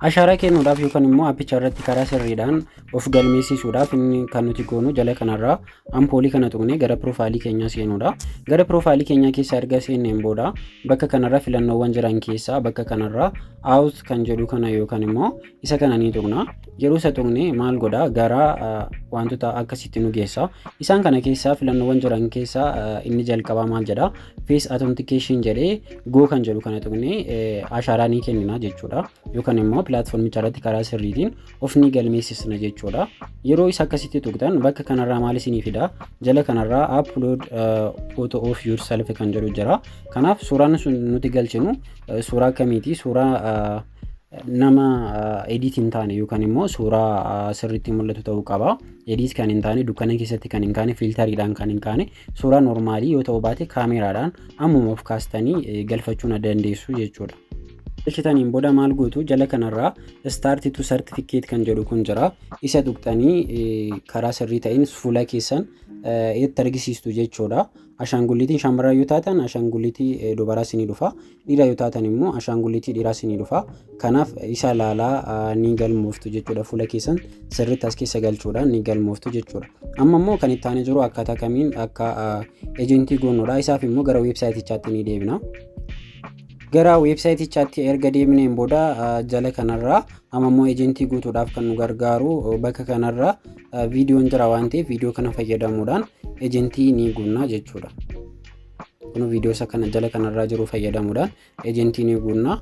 ashaaraa kennuudhaaf yookaan immoo appicha irratti karaa sirriidhaan of galmeessisuudhaaf inni kan nuti goonu jala kanarraa ampoolii kana tuqnee gara piroofaayilii keenyaa seenuudha. Gara piroofaayilii keenyaa keessa erga seenneen booda bakka kanarra filannoowwan jiran keessaa bakka kanarraa out kan jedhu kana yookaan immoo isa kana ni tuqna. Yeroo isa tuqne maal godha gara wantoota akkasitti nu geessa. Isaan kana keessaa filannoowwan jiran keessaa inni jalqabaa maal jedha? Face authentication jedhee go kan jedhu kana tuqne ashaaraa ni kennina jechuudha. Yookaan immoo pilaatfoormicha irratti karaa sirriitiin of ni galmeessisna jechuudha. Yeroo isa akkasitti tuqxan bakka kanarraa maal isinii fida? Jala kanarraa upload photo of yourself kan jedhu jira. Kanaaf suuraan nuti galchinu suuraa kamiiti? Suuraa nama edit hin taane yookaan immoo suuraa sirriitti mul'atu ta'uu qaba. Edit kan hin taane, dukkana keessatti kan hin kaane, filtariidhaan kan hin kaane, suuraa normaalii yoo ta'u baate kaameraadhaan ammuma of kaastanii galfachuu dandeessu jechuudha. Galchitaniin booda maal gootu? Jala kanarraa start to certificate kan jedhu kun jira. Isa tuqxanii karaa sirrii ta'een fuula keessan itti argisiistu jechuudha. Ashaangulliitiin shamarraa yoo taatan ashaangulliitii dubaraa sinii dhufa. Dhiira yoo taatan immoo ashaangulliitii dhiiraa sinii dhufa. Kanaaf isa ilaalaa ni galmooftu jechuudha. Fuula keessan sirriitti as keessa galchuudhaan ni galmooftu jechuudha. Amma immoo kan itti aanee jiru akkaataa kamiin akka ejentii goonudha. Isaaf immoo gara weebsaayitichaatti ni deebina. Gara weebsaayitichaatti erga deemneen booda jala kanarraa amma immoo ejentii guutuudhaaf kan nu gargaaru bakka kanarraa viidiyoon jira waan ta'eef viidiyoo kana fayyadamuudhaan ejentii ni guunnaa jechuudha. Kun viidiyoo isa kana jala kanarraa jiru fayyadamuudhaan ejentii ni guunnaa.